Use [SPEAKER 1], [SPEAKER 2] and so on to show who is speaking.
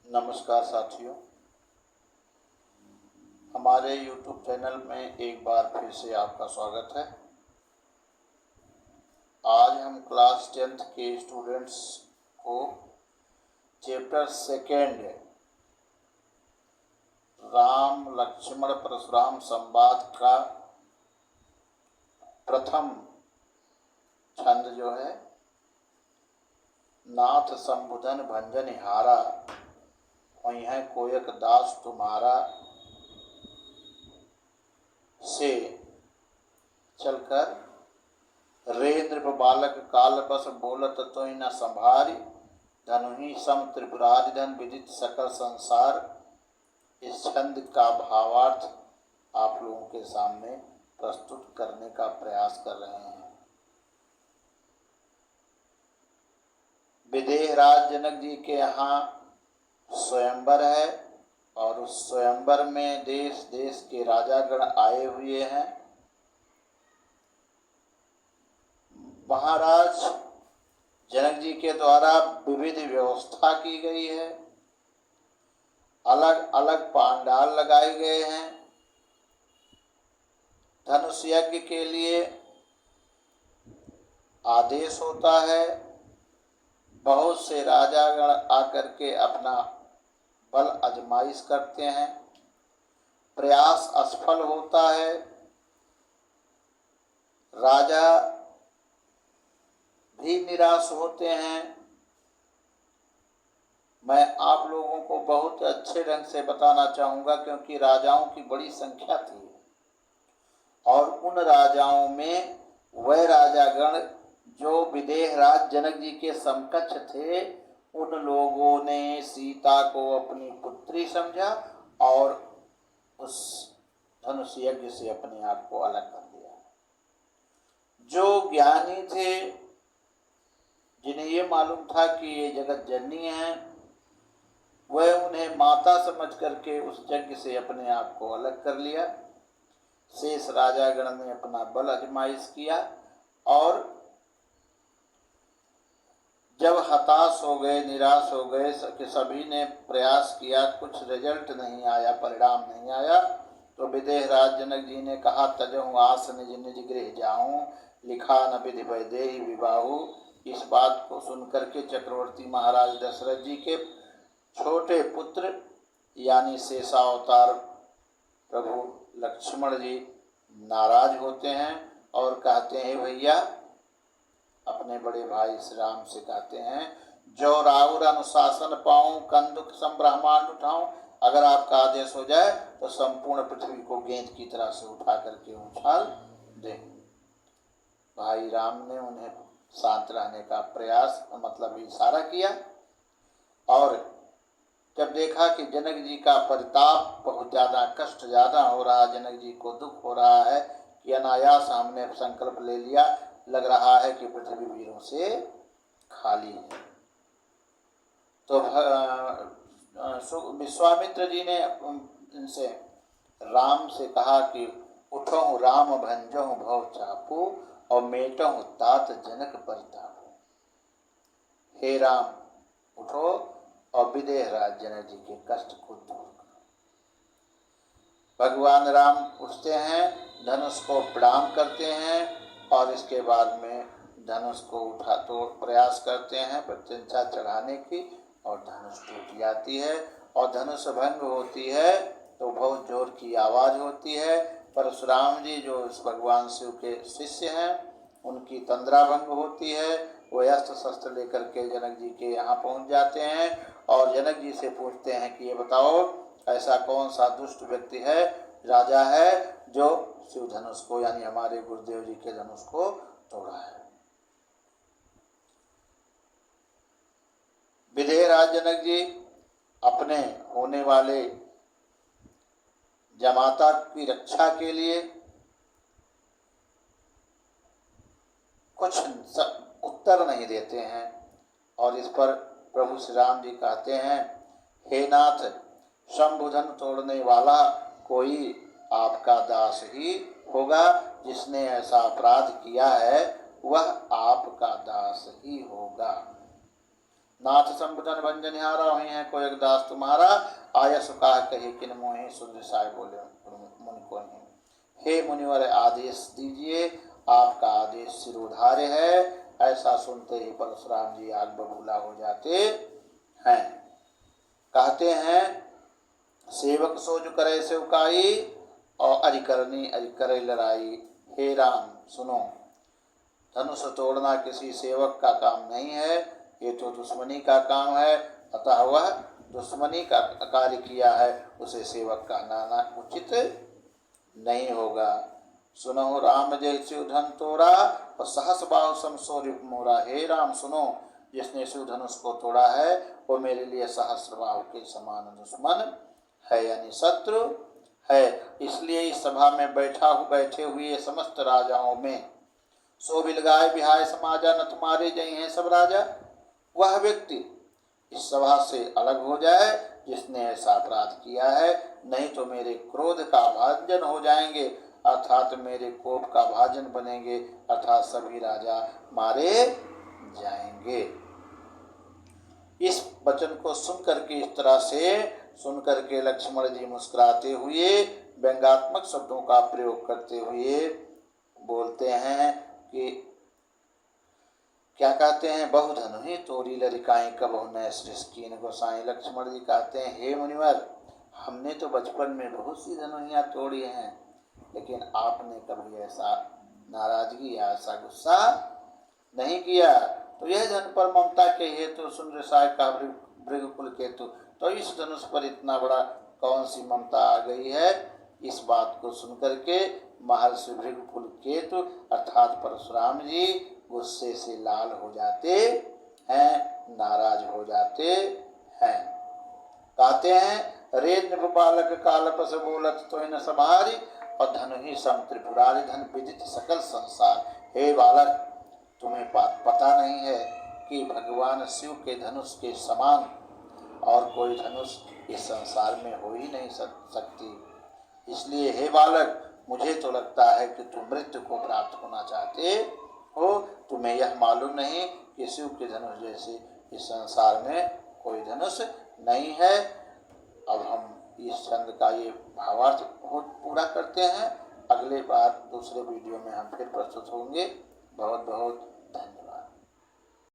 [SPEAKER 1] नमस्कार साथियों, हमारे YouTube चैनल में एक बार फिर से आपका स्वागत है। आज हम क्लास 10th के स्टूडेंट्स को चैप्टर 2 राम लक्ष्मण परशुराम संवाद का प्रथम छंद जो है नाथ संबुधन भंजन हारा वही है कोयक दास तुम्हारा से चलकर रे नृप बालक काल बस बोलत तो न संभारी धनु ही सम त्रिपुरारि धन विदित सकल संसार। इस छंद का भावार्थ आप लोगों के सामने प्रस्तुत करने का प्रयास कर रहे हैं। विदेहराज जनक जी के यहाँ स्वयंवर है और उस स्वयंवर में देश देश के राजागण आए हुए हैं। महाराज जनक जी के द्वारा विविध व्यवस्था की गई है, अलग अलग पांडाल लगाए गए हैं। धनुष यज्ञ के लिए आदेश होता है, बहुत से राजागण आकर के अपना बल आजमाइश करते हैं, प्रयास असफल होता है। राजा भी निराश होते हैं। मैं आप लोगों को बहुत अच्छे ढंग से बताना चाहूँगा क्योंकि राजाओं की बड़ी संख्या थी और उन राजाओं में वह राजागण जो विदेहराज जनक जी के समकक्ष थे, उन लोगों ने सीता को अपनी पुत्री समझा और उस धनुष यज्ञ से अपने आप को अलग कर दिया। जो ज्ञानी थे, जिन्हें ये मालूम था कि ये जगत जननी है, वह उन्हें माता समझ करके उस यज्ञ से अपने आप को अलग कर लिया। शेष राजागण ने अपना बल आजमाइश किया और जब हताश हो गए, निराश हो गए कि सभी ने प्रयास किया, कुछ रिजल्ट नहीं आया, परिणाम नहीं आया, तो विदेहराज जनक जी ने कहा तजहु आस निज निज गृह जाऊं लिखा न विधि वैदेही विवाहु। इस बात को सुनकर के चक्रवर्ती महाराज दशरथ जी के छोटे पुत्र यानी शेषावतार प्रभु लक्ष्मण जी नाराज होते हैं और कहते हैं भैया, अपने बड़े भाई श्री राम से कहते हैं जो राउर अनुशासन पाऊं कंदुक सम ब्रह्मांड उठाऊं। अगर आपका आदेश हो जाए तो संपूर्ण पृथ्वी को गेंद की तरह से उठा करके उछाल दें। भाई राम ने उन्हें शांत रहने का प्रयास मतलब इशारा किया और जब देखा कि जनक जी का परिताप बहुत ज़्यादा, कष्ट ज़्यादा हो रहा, जनक जी को दुख हो रहा है कि अनायास हमने संकल्प ले लिया, लग रहा है कि पृथ्वी वीरों से खाली है, तो विश्वामित्र जी ने इनसे राम से कहा कि उठो राम भंजहु भव चापू और मेटहु तात जनक परितापु। हे राम, उठो और विदेहराज जनक जी के कष्ट को दूर करो। भगवान राम उठते हैं, धनुष को प्रणाम करते हैं और इसके बाद में धनुष को उठा तो प्रयास करते हैं प्रत्यंचा चढ़ाने की और धनुष टूट जाती है और धनुष भंग होती है तो बहुत जोर की आवाज़ होती है। परशुराम जी जो इस भगवान शिव के शिष्य हैं, उनकी तंद्रा भंग होती है। वो अस्त्र शस्त्र लेकर के जनक जी के यहाँ पहुँच जाते हैं और जनक जी से पूछते हैं कि ये बताओ ऐसा कौन सा दुष्ट व्यक्ति है, राजा है, जो शिव धनुष को यानी हमारे गुरुदेव जी के धनुष को तोड़ा है। विदेहराज जनक जी अपने होने वाले जमाता की रक्षा के लिए कुछ उत्तर नहीं देते हैं और इस पर प्रभु श्री राम जी कहते हैं, हे नाथ, शंभुधन तोड़ने वाला कोई आपका दास ही होगा, जिसने ऐसा अपराध किया है वह आपका दास ही होगा। नाथ संबुधन भंजनिहारा हुई है कोई एक दास तुम्हारा, आयस कहा कहे किन मोहि, सुंदर साय बोले मुनि को नहीं। हे मुनिवर आदेश दीजिए, आपका आदेश सिरोधार्य है। ऐसा सुनते ही परशुराम जी आग बबूला हो जाते हैं। कहते हैं सेवक सोज करे सेवकाई और अरिकरनी अरिकरे लड़ाई। हे राम सुनो, धनुष तोड़ना किसी सेवक का काम नहीं है, ये तो दुश्मनी का काम है। अतः वह दुश्मनी का कार्य किया है, उसे सेवक का नाना उचित नहीं होगा। सुनो राम जय शिवधन तोड़ा और सहस बाहु समसो रिप मोरा। हे राम सुनो, जिसने शिवधनुष को तोड़ा है वो मेरे लिए सहस्र बाहु के समान दुश्मन है, यानी शत्रु है। इसलिए इस सभा में बैठे हुए समस्त राजाओं में सो बिलगाए बिहाय समाजा, न तुम्हारे जय हैं सब राजा। वह व्यक्ति इस सभा से अलग हो जाए जिसने ऐसा अपराध किया है, नहीं तो मेरे क्रोध का भाजन हो जाएंगे, अर्थात मेरे कोप का भाजन बनेंगे, अर्थात सभी राजा मारे जाएंगे। इस वचन को सुनकर के इस तरह से सुनकर के लक्ष्मण जी मुस्कुराते हुए व्यंग्यात्मक शब्दों का प्रयोग करते हुए बोलते हैं कि क्या कहते हैं, बहुधनु ही तोरी लरिकाएं कबहु न सृष्टि गोसाई। लक्ष्मण जी कहते हैं हे मुनिवर, हमने तो बचपन में बहुत सी धनुहियाँ तोड़ी हैं, लेकिन आपने कभी ऐसा नाराजगी या ऐसा गुस्सा नहीं किया। तो यह धन पर ममता के हेतु सुन रसाय का भृगुकुल केतु, तो इस धनुष पर इतना बड़ा कौन सी ममता आ गई है। इस बात को सुनकर के महर्षि भृगुकुल केतु अर्थात परशुराम जी गुस्से से लाल हो जाते हैं, नाराज हो जाते हैं। कहते हैं रे नृप बालक कालपस बोलत तो न समारी, और धनु ही सम त्रिपुरारी धन विदित सकल संसार। हे बालक, तुम्हें पता नहीं है कि भगवान शिव के धनुष के समान और कोई धनुष इस संसार में हो ही नहीं सकती। इसलिए हे बालक, मुझे तो लगता है कि तुम मृत्यु को प्राप्त होना चाहते हो। तुम्हें यह मालूम नहीं कि शिव के धनुष जैसे इस संसार में कोई धनुष नहीं है। अब हम इस छंद का ये भावार्थ पूरा करते हैं। अगले बार दूसरे वीडियो में हम फिर प्रस्तुत होंगे। बहुत बहुत धन्यवाद।